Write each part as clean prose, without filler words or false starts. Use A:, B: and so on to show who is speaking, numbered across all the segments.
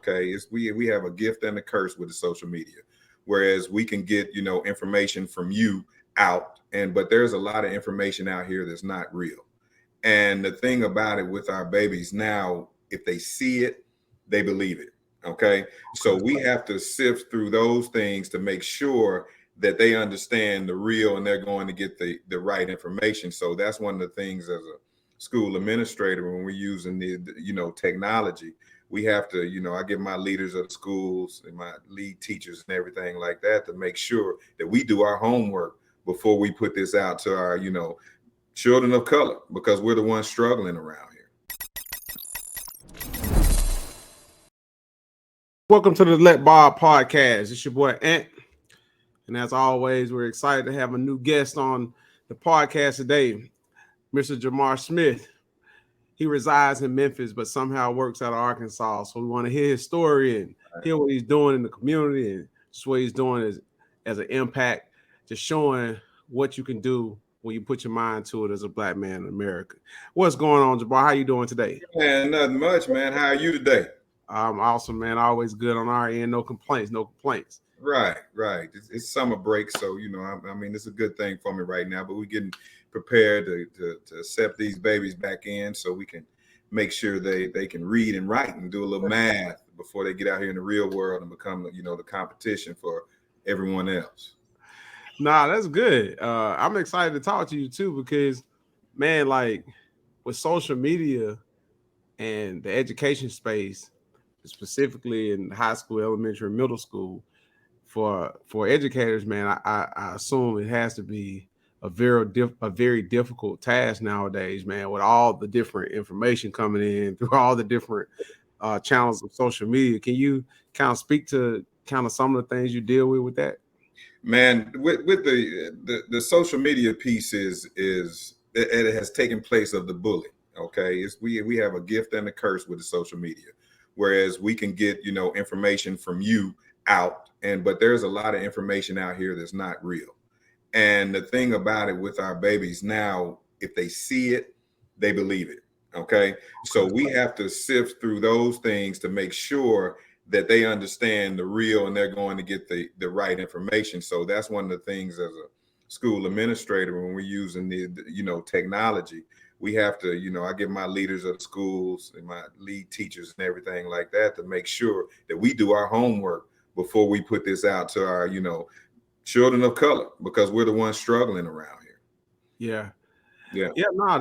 A: Okay, we have a gift and a curse with the social media, whereas we can get information from you out, but there's a lot of information out here that's not real. And the thing about it with our babies now, if they see it, they believe it. Okay. So we have to sift through those things to make sure that they understand the real and they're going to get the right information. So that's one of the things as a school administrator, when we're using the technology, we have to, I give my leaders of the schools and my lead teachers and everything like that to make sure that we do our homework before we put this out to our, children of color, because we're the ones struggling around here.
B: Welcome to the Let Bob podcast. It's your boy Ant. And as always, we're excited to have a new guest on the podcast today, Mr. Jabbar Smith. He resides in Memphis, but somehow works out of Arkansas. So we want to hear his story and hear what he's doing in the community and just what he's doing as an impact, just showing what you can do when you put your mind to it as a Black man in America. What's going on, Jabbar? How you doing today?
A: Man, nothing much, man. How are you today?
B: I'm awesome, man. Always good on our end. No complaints.
A: Right. It's summer break, so I mean, it's a good thing for me right now. But we're getting prepared to accept these babies back in, so we can make sure they can read and write and do a little math before they get out here in the real world and become the competition for everyone else.
B: Nah, that's good. I'm excited to talk to you too, because man, like with social media and the education space, specifically in high school, elementary, and middle school, for educators, man, I assume it has to be a very difficult task nowadays, man, with all the different information coming in through all the different channels of social media. Can you kind of speak to kind of some of the things you deal with that?
A: Man, with the social media piece is it has taken place of the bully. Okay, we have a gift and a curse with the social media, whereas we can get information from you out, but there's a lot of information out here that's not real. And the thing about it with our babies now, if they see it, they believe it. Okay, so we have to sift through those things to make sure that they understand the real and they're going to get the right information. So that's one of the things as a school administrator, when we're using the technology, we have to, I give my leaders of the schools and my lead teachers and everything like that to make sure that we do our homework before we put this out to our, children of color, because we're the ones struggling around here.
B: Yeah. No,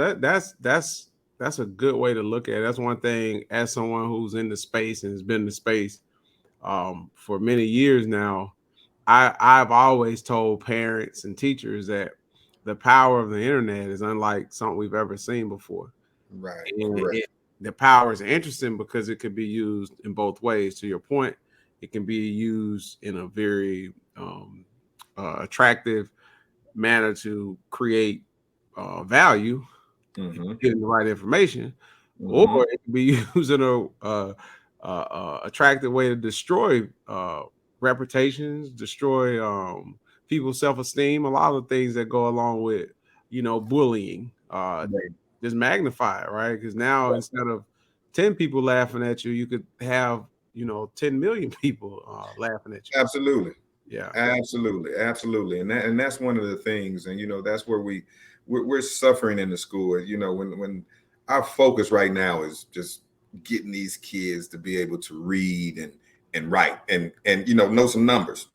B: that's a good way to look at it. That's one thing, as someone who's in the space and has been in the space for many years now, I've always told parents and teachers that the power of the internet is unlike something we've ever seen before.
A: Right.
B: And the power is interesting because it could be used in both ways. To your point, it can be used in a very attractive manner to create value, getting the right information, or it can be used in a attractive way to destroy reputations, destroy people's self-esteem, a lot of things that go along with bullying. Just magnify it, right? Because now instead of 10 people laughing at you, you could have 10 million people laughing at you.
A: Absolutely.
B: Yeah,
A: absolutely. And that's one of the things, and that's where we're suffering in the school. When our focus right now is just getting these kids to be able to read and write and know some numbers,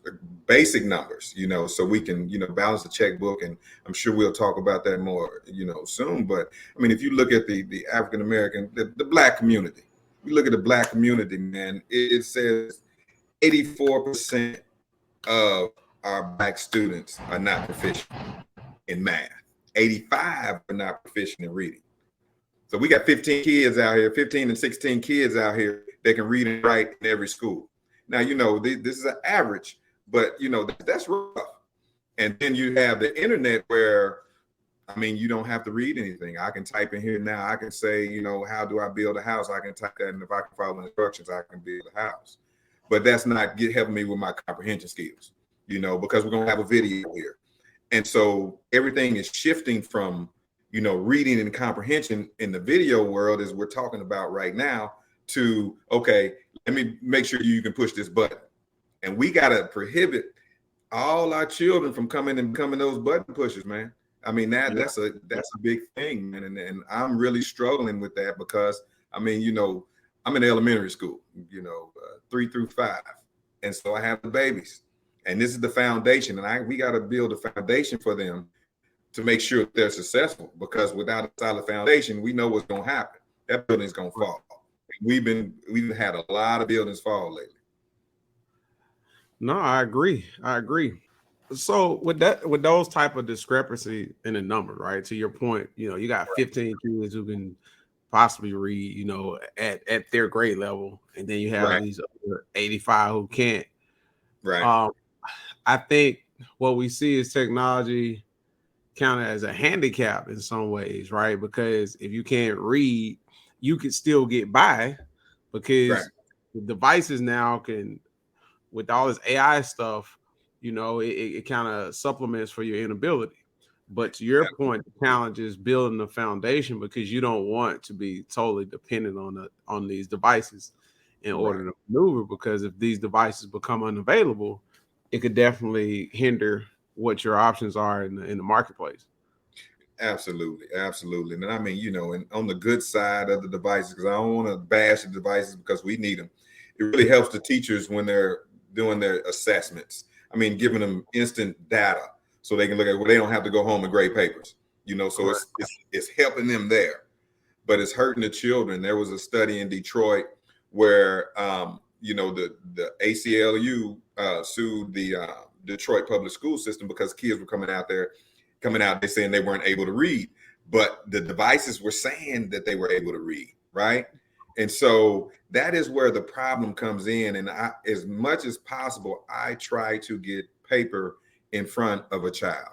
A: basic numbers, so we can balance the checkbook. And I'm sure we'll talk about that more soon. But I mean, if you look at the African American, the Black community, you look at the Black community, man, it says 84% of our Black students are not proficient in math. 85 are not proficient in reading. So we got 15 and 16 kids out here that can read and write in every school. Now, this is an average, but that's rough. And then you have the internet where, I mean, you don't have to read anything. I can type in here now. I can say, how do I build a house? I can type that, and if I can follow instructions, I can build a house. But that's not helping me with my comprehension skills, because we're going to have a video here. And so everything is shifting from, reading and comprehension in the video world, as we're talking about right now, to, okay, let me make sure you can push this button. And we got to prohibit all our children from coming and becoming those button pushers, man. I mean, that's a big thing, man. And I'm really struggling with that because, I mean, you know, I'm in elementary school, you know, 3 through 5. And so I have the babies. And this is the foundation. And we got to build a foundation for them to make sure they're successful, because without a solid foundation, we know what's going to happen. That building's going to fall. We've had a lot of buildings fall lately.
B: No, I agree. So with those type of discrepancy in the number, right? To your point, you know, you got 15 kids who can possibly read, you know, at their grade level, and then you have these other 85 who can't.
A: Right.
B: I think what we see is technology kind of as a handicap in some ways, right? Because if you can't read, you can still get by, because the devices now can, with all this AI stuff, you know, it kind of supplements for your inability. But to your point, the challenge is building the foundation, because you don't want to be totally dependent on these devices in order to maneuver, because if these devices become unavailable, it could definitely hinder what your options are in the marketplace.
A: Absolutely. And I mean, you know, and on the good side of the devices, because I don't want to bash the devices, because we need them. It really helps the teachers when they're doing their assessments. I mean, giving them instant data so they can look at where they don't have to go home and grade papers, you know, so it's helping them there, but it's hurting the children. There was a study in Detroit where, you know, the ACLU sued the Detroit public school system because kids were coming out, they're saying they weren't able to read, but the devices were saying that they were able to read, right? And so that is where the problem comes in. And as much as possible, I try to get paper in front of a child,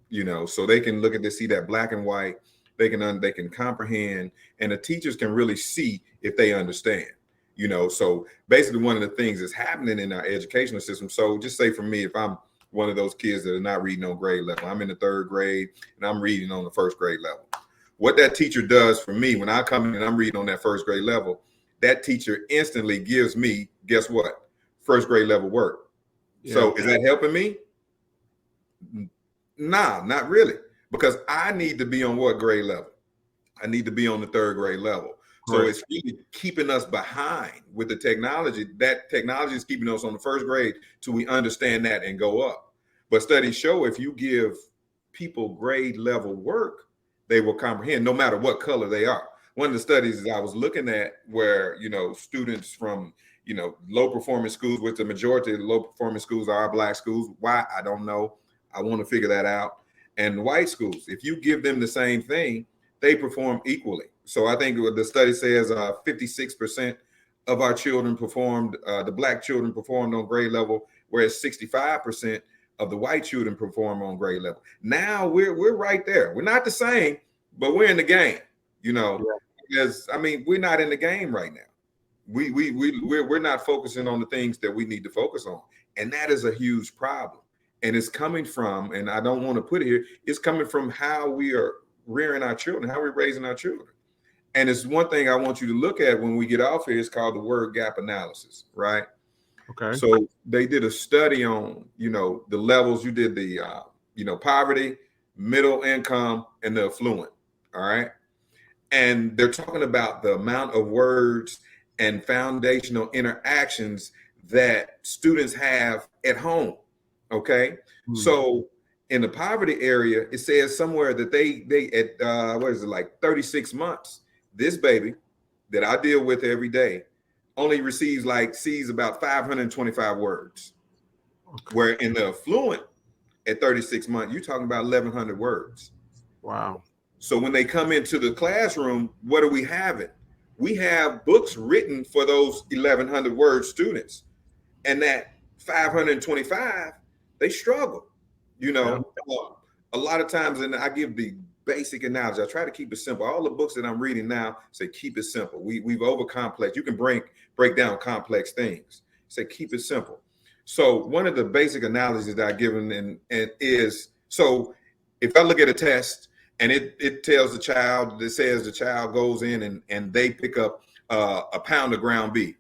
A: you know, so they can look at this, see that black and white, they can comprehend, and the teachers can really see if they understand, you know. So basically one of the things that's happening in our educational system. So just say for me, if I'm one of those kids that are not reading on grade level, I'm in the 3rd grade and I'm reading on the 1st grade level. What that teacher does for me when I come in and I'm reading on that 1st grade level, that teacher instantly gives me, guess what? 1st grade level work. Yeah. So is that helping me? Nah, not really, because I need to be on what grade level? I need to be on the 3rd grade level. So it's really keeping us behind with the technology. That technology is keeping us on the 1st grade till we understand that and go up. But studies show if you give people grade level work, they will comprehend no matter what color they are. One of the studies I was looking at where, you know, students from, you know, low performing schools, which the majority of the low performing schools are Black schools. Why? I don't know. I want to figure that out. And white schools, if you give them the same thing, they perform equally. So I think what the study says, 56% of our children performed, the Black children performed on grade level, whereas 65% of the white children perform on grade level. Now we're right there. We're not the same, but we're in the game, you know, because I mean, we're not in the game right now. We're not focusing on the things that we need to focus on. And that is a huge problem. And it's coming from, and I don't want to put it here, it's coming from how we are rearing our children, how we're raising our children. And it's one thing I want you to look at when we get off here. It's called the word gap analysis, right?
B: Okay.
A: So they did a study on, you know, the levels. You did the, you know, poverty, middle income, and the affluent. All right. And they're talking about the amount of words and foundational interactions that students have at home. Okay. So in the poverty area, it says somewhere that they at what is it, like 36 months, this baby that I deal with every day only sees about 525 words. Okay. Where in the affluent at 36 months, you're talking about 1,100 words.
B: Wow.
A: So when they come into the classroom, what are we having? We have books written for those 1,100 word students, and that 525, they struggle. You know, a lot of times, and I give the basic analogy. I try to keep it simple. All the books that I'm reading now say keep it simple. We've over complex. You can break down complex things. Say keep it simple. So one of the basic analogies that I give them and is, so if I look at a test and it tells the child, it says the child goes in and they pick up a pound of ground beef.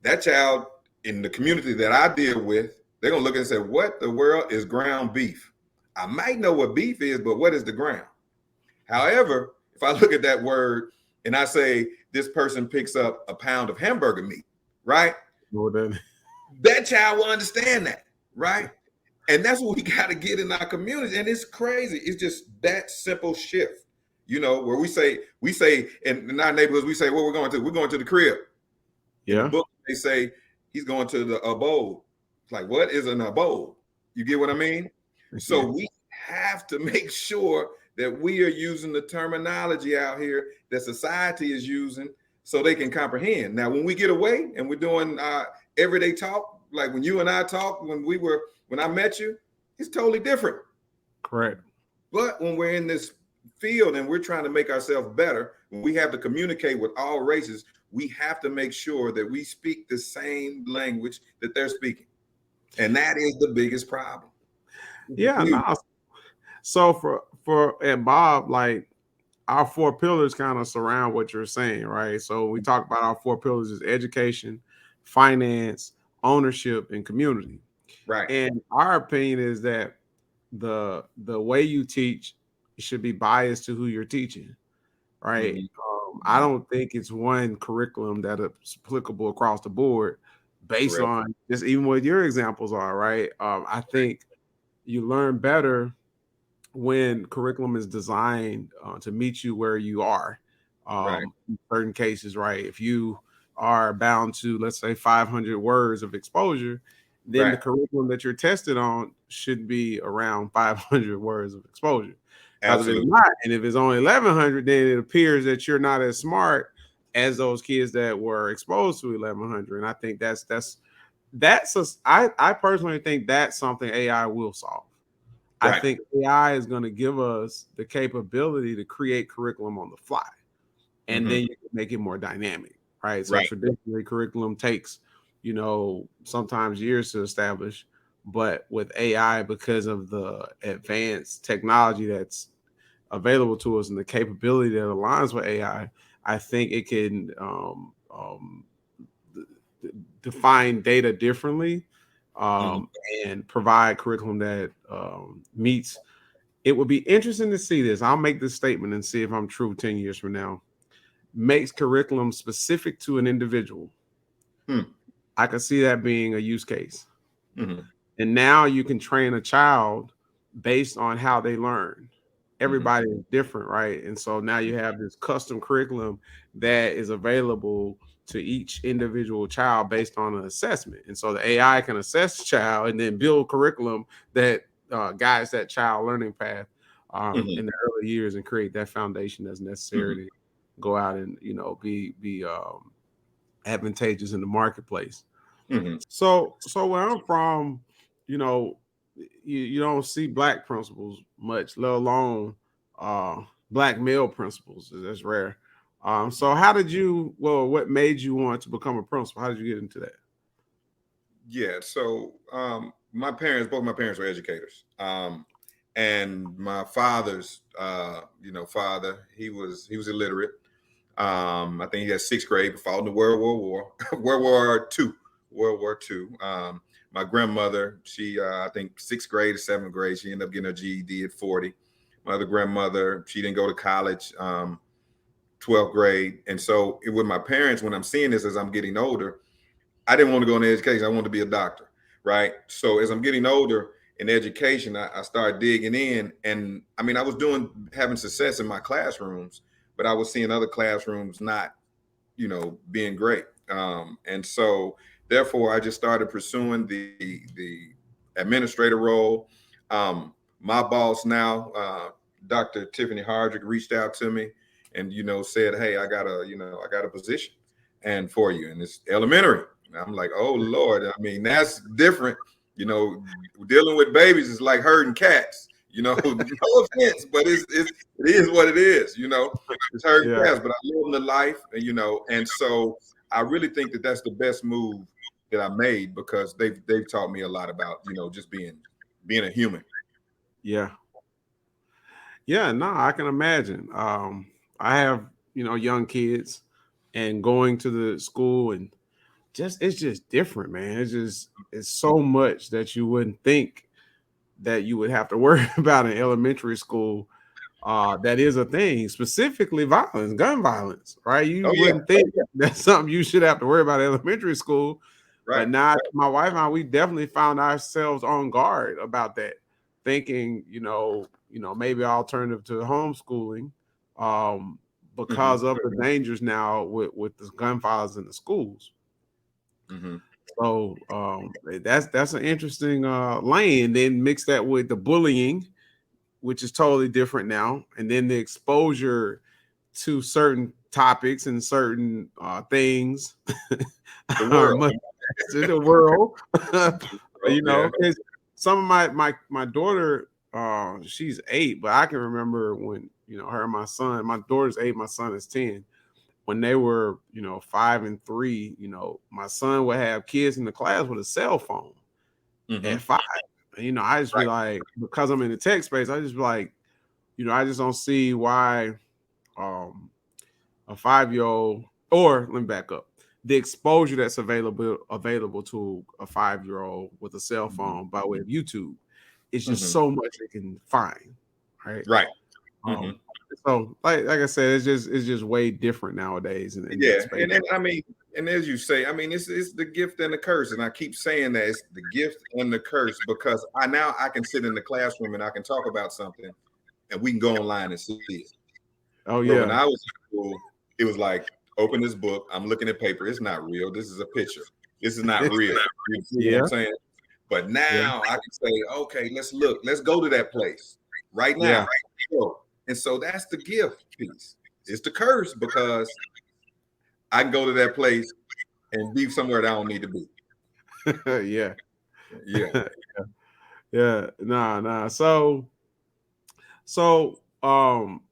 A: that child in the community that I deal with, they're gonna look and say, "What the world is ground beef?" I might know what beef is, but what is the ground? However, if I look at that word and I say this person picks up a pound of hamburger meat, right?
B: Well, then,
A: That child will understand that, right? And that's what we got to get in our community. And it's crazy. It's just that simple shift, where we say in our neighborhoods, we say, "Where we're going to? We're going to the crib." In the
B: yeah,
A: book, they say he's going to the abode. It's like, what is an abode? You get what I mean? So
B: yeah,
A: we have to make sure that we are using the terminology out here that society is using so they can comprehend. Now, when we get away and we're doing everyday talk, like when you and I talked when I met you, it's totally different.
B: correct.
A: But when we're in this field and we're trying to make ourselves better, when we have to communicate with all races, we have to make sure that we speak the same language that they're speaking. And that is the biggest problem.
B: Yeah,
A: Huge.
B: no. So for and Bob, like our four pillars kind of surround what you're saying, right? So we talk about our four pillars is education, finance, ownership, and community.
A: Right.
B: And our opinion is that the way you teach should be biased to who you're teaching, right?
A: Mhm.
B: I
A: Mhm.
B: don't think it's one curriculum that is applicable across the board based
A: Correct.
B: on just even what your examples are, right? I think you learn better when curriculum is designed to meet you where you are.
A: Right.
B: In certain cases, right? If you are bound to, let's say, 500 words of exposure, then the
A: Right.
B: curriculum that you're tested on should be around 500 words of exposure. Because if it's
A: Absolutely.
B: not, and if it's only 1100, then it appears that you're not as smart as those kids that were exposed to 1100. And I think I personally think that's something AI will solve. I
A: Right.
B: think AI is going to give us the capability to create curriculum on the fly, and
A: Hmm.
B: then you can make it more dynamic, right? So
A: Right.
B: traditionally, curriculum takes, sometimes years to establish, but with AI, because of the advanced technology that's available to us and the capability that aligns with I think it can define data differently
A: Hmm.
B: um, and provide curriculum that meets. It would be interesting to see this. I'll make this statement and see if I'm true 10 years from now. Makes curriculum specific to an individual.
A: Hmm.
B: I could see that being a use case.
A: Hmm.
B: And now you can train a child based on how they learn.
A: Hmm.
B: Everybody is different, right? And so now you have this custom curriculum that is available to each individual child based on an assessment. And so the AI can assess the child and then build curriculum that guides that child learning path
A: Hmm.
B: in the early years and create that foundation that's necessary
A: Hmm.
B: to go out and be advantageous in the marketplace.
A: Hmm.
B: So where I'm from, you know, you don't see black principals much, let alone uh black male principals. That's rare. So how did you what made you want to become a principal? How did you get into that?
A: Yeah. So both my parents were educators. And my father's, father, he was illiterate. I think he had sixth grade, but fought in the World War, World War Two, World War Two. My grandmother, she, I think sixth grade or seventh grade, she ended up getting her GED at 40. My other grandmother, she didn't go to college, 12th grade. And so with my parents, when I'm seeing this as I'm getting older, I didn't want to go into education. I wanted to be a doctor, right? So as I'm getting older in education, I started digging in, and I mean, I was having success in my classrooms, but I was seeing other classrooms not, being great. And so therefore, I just started pursuing the administrator role. My boss now, Dr. Tiffany Hardrick, reached out to me and said, "Hey, I got a position and for you, and it's elementary." And I'm like, "Oh Lord!" I mean, that's different. Dealing with babies is like herding cats. No offense, but it is what it is. It's herding
B: Yeah,
A: cats. But I live in the life, and so I really think that that's the best move that I made because they've taught me a lot about just being a human.
B: yeah, yeah. No, I can imagine. I have young kids, and going to the school and it's just different, man. It's so much that you wouldn't think that you would have to worry about in elementary school. That is a thing, specifically violence, gun violence, right? You
A: Oh yeah,
B: wouldn't think that's something you should have to worry about in elementary school.
A: right.
B: But now, my wife and I, we definitely found ourselves on guard about that, thinking, maybe alternative to homeschooling,
A: Hmm.
B: because of the dangers now with the gun violence in the schools.
A: Hmm.
B: So that's an interesting lane. Then mix that with the bullying, which is totally different now, and then the exposure to certain topics and certain things
A: The world.
B: much to the world.
A: Yeah.
B: 'Cause some of my daughter, she's 8, but I can remember when her and my son. My daughter's 8, my son is 10. When they were 5 and 3, my son would have kids in the class with a cell phone
A: Hmm.
B: at 5. And, I just be
A: Right.
B: like, because I'm in the tech space, I just be like, I just don't see why um a 5-year-old, or let me back up. The exposure that's available to a 5-year-old with a cell
A: Hmm.
B: phone by way of YouTube is just
A: Hmm.
B: so much they can find, right?
A: Right. Hmm.
B: Um, so like I said, it's just way different nowadays in that
A: Yeah,
B: space.
A: and I mean, and as you say, I mean, it's the gift and the curse, and I keep saying that it's the gift and the curse because I can sit in the classroom and I can talk about something, and we can go online and see it.
B: Oh
A: But when
B: yeah,
A: I was in school, it was like, open this book. I'm looking at paper. It's not real. This is a picture. This is not real. You see what
B: yeah,
A: I'm saying? But
B: yeah,
A: now I can say, okay, let's look. Let's go to that place right
B: yeah,
A: now. Go. And so that's the gift piece. It's the curse because I can go to that place and be somewhere that I don't need to be.
B: yeah,
A: Yeah.
B: yeah. Nah. So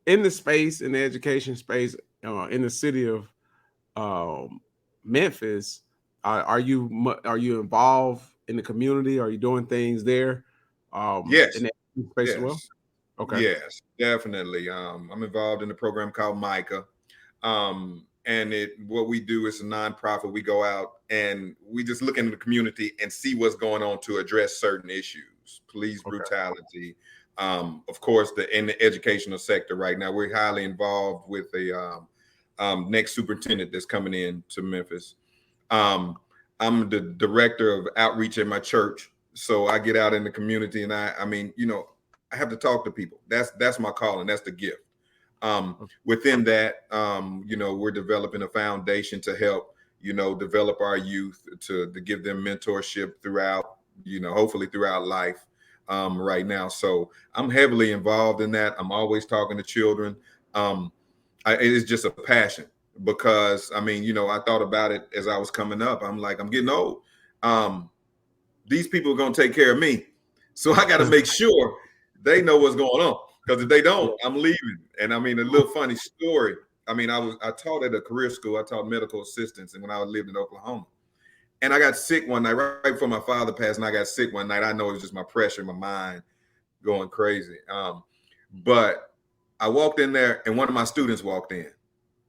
B: in the space, in the education space, in the city of um, Memphis, are you involved in the community? Are you doing things there in
A: Yes.
B: that space as well?
A: Yes.
B: Okay.
A: Yes. Definitely. I'm involved in a program called Micah. And what we do is a nonprofit. We go out and we just look into the community and see what's going on to address certain issues, police
B: Okay.
A: brutality. Of course, in the educational sector right now, we're highly involved with the next superintendent that's coming in to Memphis. Um, I'm the director of outreach at my church, so I get out in the community, and I mean, I have to talk to people. That's my calling. That's the gift. Within that, we're developing a foundation to help, develop our youth to give them mentorship throughout, hopefully throughout life. Right now, so I'm heavily involved in that. I'm always talking to children. It is just a passion because I mean, I thought about it as I was coming up. I'm like, I'm getting old. Um, these people are going to take care of me, so I got to make sure they know what's going on. Because if they don't, I'm leaving. And I mean, a little funny story. I mean, I taught at a career school. I taught medical assistance, and when I lived in Oklahoma, and I got sick one night right before my father passed, and I got sick one night. I know it was just my pressure, my mind going crazy. But I walked in there, and one of my students walked in,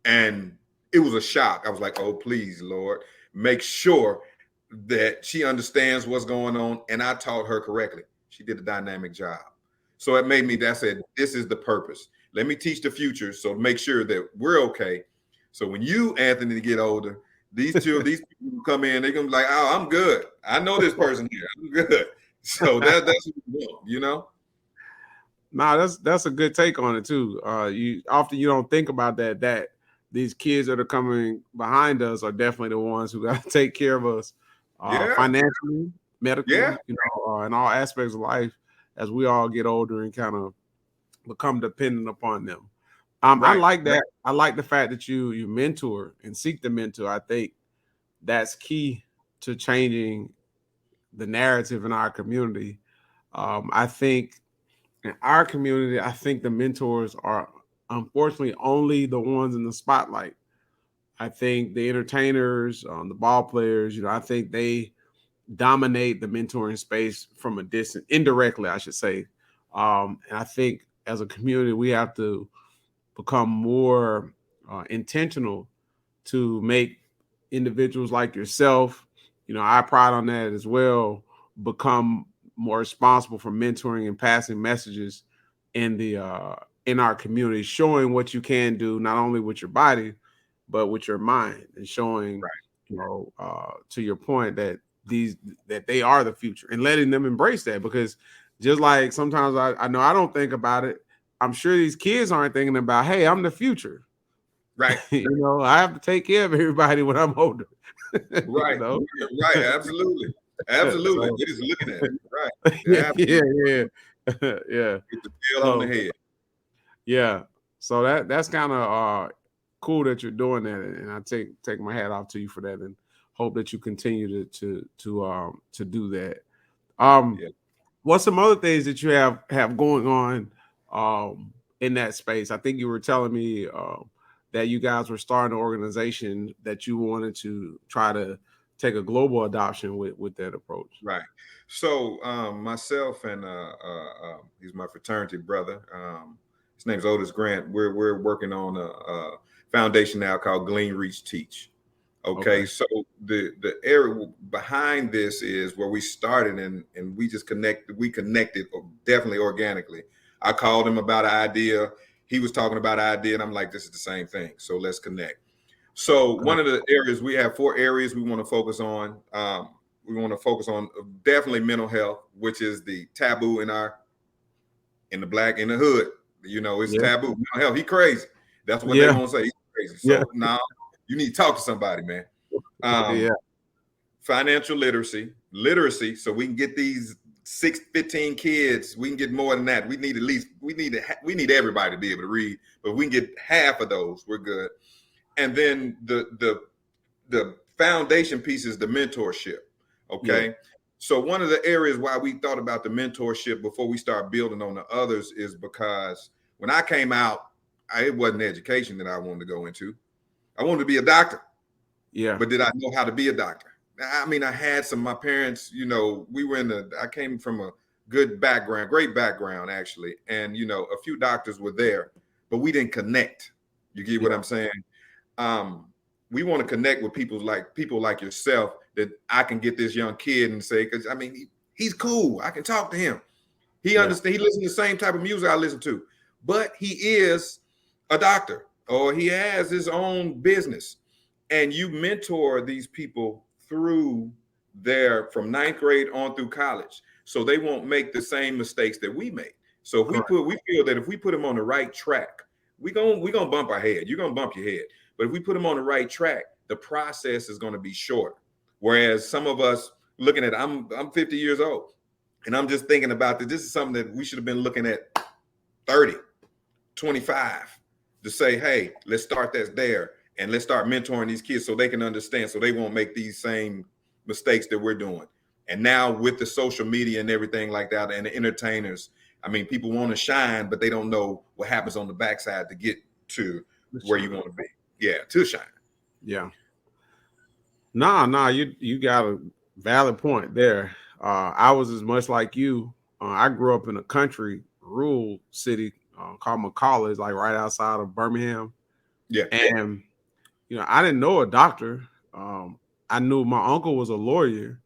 A: and it was a shock. I was like, "Oh, please, Lord, make sure that she understands what's going on." And I taught her correctly. She did a dynamic job. So it made me, that said, this is the purpose. Let me teach the future. So make sure that we're okay. So when you, Anthony, get older, these people who come in, they're gonna be like, "Oh, I'm good. I know this person here. I'm good." So that's what we want.
B: Nah, that's a good take on it too. You often you don't think about that these kids that are coming behind us are definitely the ones who got to take care of us,
A: Yeah,
B: financially,
A: yeah,
B: medically, in all aspects of life as we all get older and kind of become dependent upon them. I
A: right.
B: like that. I like the fact that you mentor and seek to mentor. I think that's key to changing the narrative in our community. I think in our community, I think the mentors are unfortunately only the ones in the spotlight. I think the entertainers, the ball players, I think they dominate the mentoring space from a distance, indirectly, I should say. And I think as a community, we have to become more intentional to make individuals like yourself, I pride on that as well, become more responsible for mentoring and passing messages in the in our community, showing what you can do not only with your body but with your mind, and showing, to your point, that they are the future, and letting them embrace that. Because just like sometimes I know I don't think about it, I'm sure these kids aren't thinking about, hey, I'm the future.
A: Right.
B: I have to take care of everybody when I'm older.
A: Right. Right. Absolutely. Absolutely.
B: So,
A: We're just looking at it. Right.
B: yeah,
A: Absolutely.
B: yeah.
A: Hit the nail on the
B: So
A: head.
B: yeah, so that's kind of cool that you're doing that, and I take my hat off to you for that, and hope that you continue to do that.
A: Yeah.
B: What's some other things that you have going on in that space? I think you were telling me that you guys were starting an organization that you wanted to try to take a global adoption with that approach.
A: Right. So myself and he's my fraternity brother. His name's Otis Grant. We're working on a foundation now called Glean, Reach, Teach. Okay,
B: Okay.
A: so the area behind this is where we started, and we just connected definitely organically. I called him about an idea. He was talking about an idea, and I'm like, this is the same thing. So let's connect. So
B: Okay.
A: one of the areas, we have 4 areas we want to focus on. We want to focus on definitely mental health, which is the taboo in the hood. It's
B: Yeah.
A: taboo. Mental health. He crazy. That's what they
B: Yeah.
A: want to say. He's crazy.
B: Yeah.
A: So now you need to talk to somebody, man.
B: Yeah.
A: Financial literacy, so we can get these 15 kids. We can get more than that. We need everybody to be able to read, but we can get half of those, we're good. And then the foundation piece is the mentorship. Okay.
B: Yeah.
A: So one of the areas why we thought about the mentorship before we start building on the others is because when I came out, it wasn't education that I wanted to go into. I wanted to be a doctor.
B: Yeah.
A: But did I know how to be a doctor? I mean, I had my parents, I came from a good background, great background, actually. And, a few doctors were there, but we didn't connect. You get what I'm saying? We want to connect with people like yourself, that I can get this young kid and say, because I mean, he's cool. I can talk to him. He understands. He listens to the same type of music I listen to, but he is a doctor, or he has his own business. And you mentor these people through from 9th grade on through college, so they won't make the same mistakes that we make. So if we feel that if we put them on the right track, we gonna bump our head. You're gonna bump your head. But if we put them on the right track, the process is going to be shorter. Whereas some of us looking at, I'm 50 years old, and I'm just thinking about that. This is something that we should have been looking at 30, 25 to say, hey, let's start that there, and let's start mentoring these kids so they can understand, so they won't make these same mistakes that we're doing. And now with the social media and everything like that, and the entertainers, I mean, people want to shine, but they don't know what happens on the backside to get to where you want to be. Yeah, to shine.
B: Yeah. Nah, you got a valid point there. I was as much like you. I grew up in a country, rural city called McCall, like right outside of Birmingham.
A: Yeah.
B: And, I didn't know a doctor. I knew my uncle was a lawyer,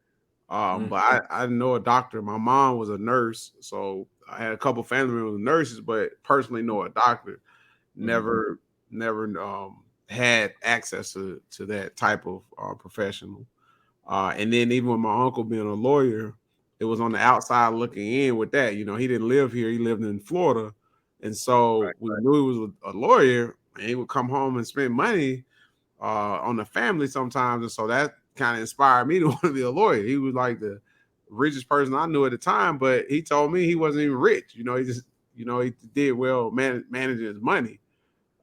B: but I didn't know a doctor. My mom was a nurse. So I had a couple family members nurses, but personally know a doctor. Never had access to that type of professional. And then even with my uncle being a lawyer, it was on the outside looking in with that. He didn't live here. He lived in Florida. And so we knew he was a lawyer, and he would come home and spend money on the family sometimes. And so that kind of inspired me to want to be a lawyer. He was like the richest person I knew at the time, but he told me he wasn't even rich. He just, he did well managing his money.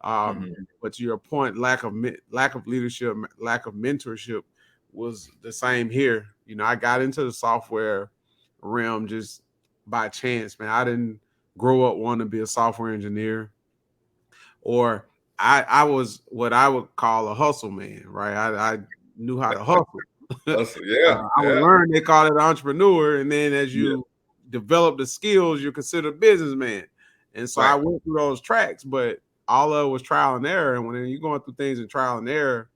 B: But to your point, lack of leadership, lack of mentorship was the same here. I got into the software realm just by chance, man. I didn't grow up wanting to be a software engineer, or I was what I would call a hustle man, right? I knew how to hustle. I would learn, they call it entrepreneur, and then as you develop the skills, you're considered a businessman. And so I went through those tracks, but all of it was trial and error. And when you're going through things in trial and error,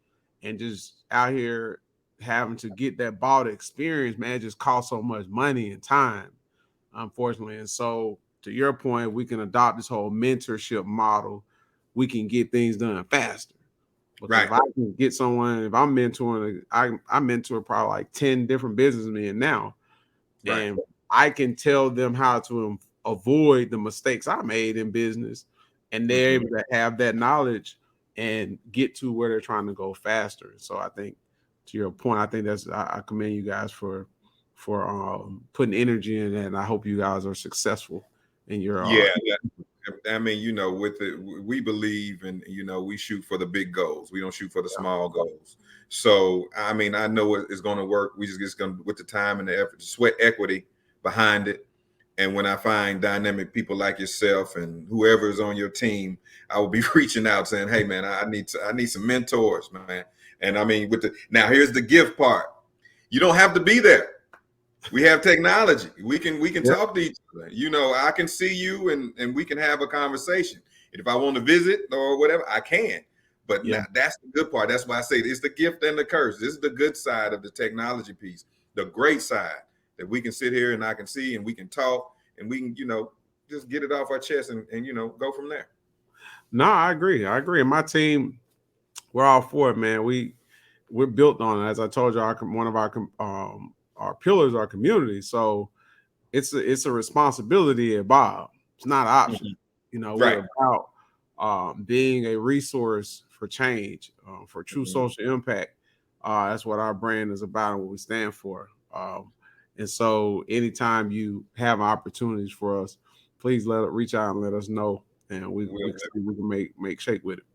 B: and just out here having to get that bought experience, man, it just costs so much money and time, unfortunately. And so, to your point, we can adopt this whole mentorship model. We can get things done faster. Because
A: Right.
B: if I can get someone, if I'm mentoring, I mentor probably like 10 different businessmen now,
A: Right.
B: and I can tell them how to avoid the mistakes I made in business, and they're able to have that knowledge and get to where they're trying to go faster. So I think, to your point, I think I commend you guys for putting energy in that, and I hope you guys are successful in your
A: Yeah. I mean, with it, we believe and we shoot for the big goals. We don't shoot for the small goals. So, I mean, I know it's going to work. We just going to, with the time and the effort, sweat equity behind it. And when I find dynamic people like yourself and whoever is on your team, I will be reaching out saying, "Hey, man, I need some mentors, man." And I mean, now here's the gift part. You don't have to be there. We have technology. We can talk to each other. I can see you and we can have a conversation. And if I want to visit or whatever, I can. But now, that's the good part. That's why I say it's the gift and the curse. This is the good side of the technology piece. The great side that we can sit here and I can see and we can talk and we can, just get it off our chest and go from there.
B: No, I agree. And my team, we're all for it, man. We're built on it. As I told you, one of our pillars, our community. So it's a responsibility at Bob. It's not an option.
A: Right.
B: We're about being a resource for change, for true social impact. That's what our brand is about and what we stand for. And so anytime you have opportunities for us, please reach out and let us know, and we can make shake with it.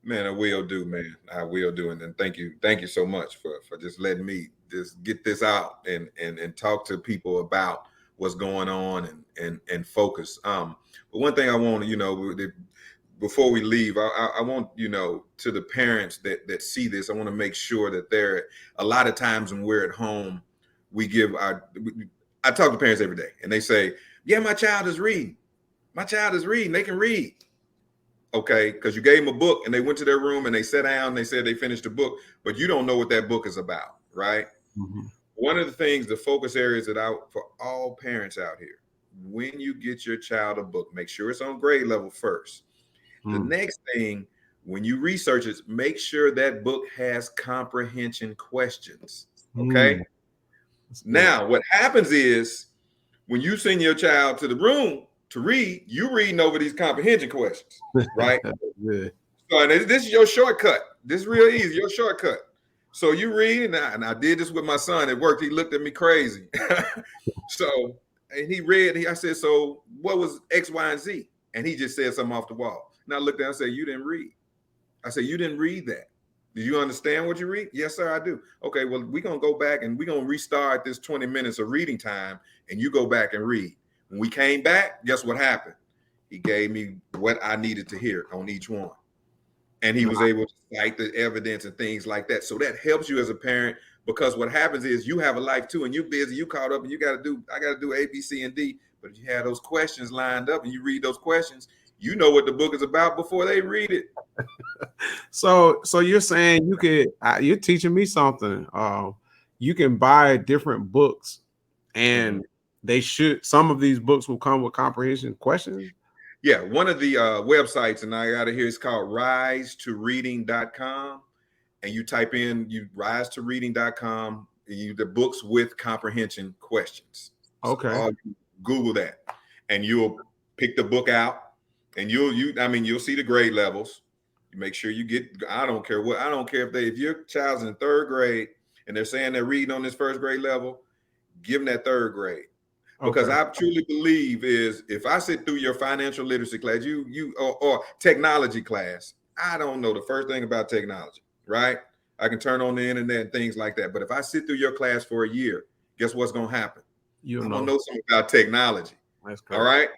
A: Man, I will do, man. I will do. And then thank you so much for just letting me just get this out and talk to people about what's going on and focus. But one thing I want to, before we leave, I want, to the parents that see this, I want to make sure that a lot of times when we're at home, I talk to parents every day and they say, yeah, my child is reading. My child is reading. They can read. Okay, because you gave them a book and they went to their room and they sat down and they said they finished the book, but you don't know what that book is about, right? Mm-hmm. One of the things, the focus areas for all parents out here, when you get your child a book, make sure it's on grade level first. The next thing, when you research it, make sure that book has comprehension questions, okay? Now, what happens is when you send your child to the room to read, you reading over these comprehension questions, right? So and this is your shortcut. This is real easy, your shortcut. So you read, and I did this with my son at work. He looked at me crazy. And he read, I said, so what was X, Y, and Z? And he just said something off the wall. And I looked down and said, you didn't read. I said, you didn't read that. Do you understand what you read? Yes, sir, I do. Okay, well, we're going to go back and we're going to restart this 20 minutes of reading time, and you go back and read. When we came back, guess what happened? He gave me what I needed to hear on each one. And he was able to cite the evidence and things like that. So that helps you as a parent, because what happens is you have a life too, and you're busy, you caught up, and I got to do A, B, C, and D. But if you have those questions lined up and you read those questions, you know what the book is about before they read it.
B: So you're saying you're teaching me something. You can buy different books, and some of these books will come with comprehension questions.
A: Yeah, one of the websites, and I got it here, it's called risetoreading.com. And you type in risetoreading.com, the books with comprehension questions.
B: Okay.
A: So Google that, and you'll pick the book out, and you'll see the grade levels. You make sure you get, I don't care if your child's in third grade and they're saying they're reading on this first grade level, give them that third grade. Because I truly believe is if I sit through your financial literacy class, or technology class, I don't know the first thing about technology, right? I can turn on the internet and things like that. But if I sit through your class for a year, guess what's going to happen? I'm going to know something about technology.
B: That's correct.
A: All right.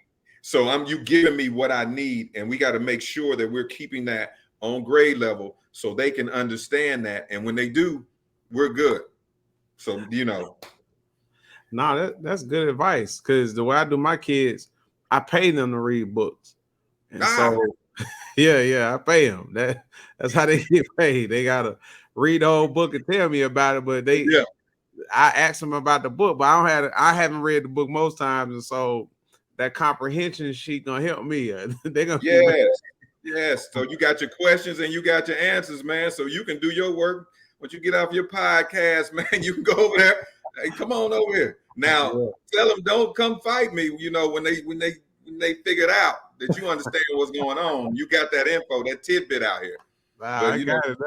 A: So you giving me what I need, and we got to make sure that we're keeping that on grade level so they can understand that. And when they do, we're good. So,
B: No, that's good advice, because the way I do my kids, I pay them to read books, and so I pay them. That's how they get paid. They gotta read the whole book and tell me about it, but
A: Yeah.
B: I asked them about the book, but I haven't read the book most times, and so that comprehension sheet gonna help me. They're gonna be
A: Yes. Yes. So you got your questions and you got your answers, man. So you can do your work once you get off your podcast, man. You can go over there. Hey, come on over here. Now tell them don't come fight me. You know, when they figured out that you understand what's going on, you got that info, that tidbit out here. But
B: I
A: you
B: got
A: know,
B: it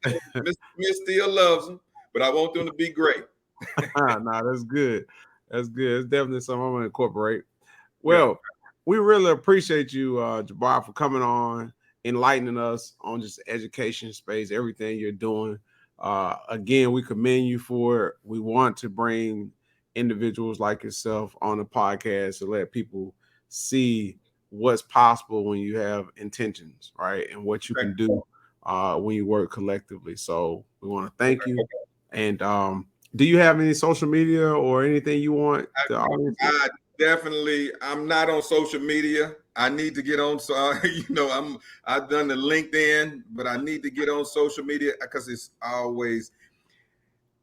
B: now.
A: Mr. Smith still loves them, but I want them to be great.
B: Nah, that's good. That's good. It's definitely something I'm gonna incorporate.
A: Yeah.
B: Well, we really appreciate you, Jabbar, for coming on, enlightening us on just the education space, everything you're doing. Again, we commend you for it. We want to bring individuals like yourself on the podcast to let people see what's possible when you have intentions, right? And what you can do when you work collectively. So we want to thank you. And do you have any social media or anything you want the audience?
A: I'm not on social media. I need to get on. So I've done the LinkedIn, but I need to get on social media because it's always,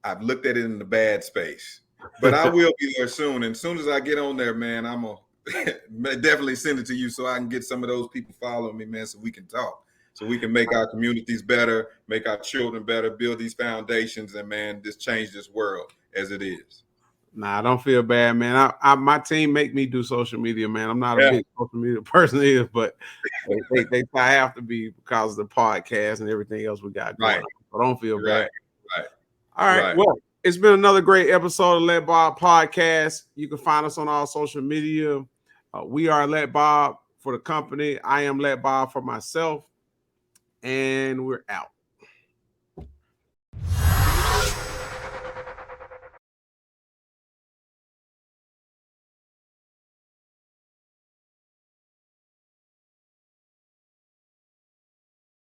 A: I've looked at it in the bad space, but I will be there soon. And as soon as I get on there, man, I'm gonna definitely send it to you so I can get some of those people following me, man, so we can talk, so we can make our communities better, make our children better, build these foundations, and man, just change this world as it is.
B: Nah, don't feel bad, man. My team make me do social media, man. I'm not a big social media person either, but they I have to be because of the podcast and everything else we got going on. So don't feel bad.
A: Right.
B: All right. Well, it's been another great episode of Let Bob Podcast. You can find us on all social media. We are Let Bob for the company. I am Let Bob for myself, and we're out.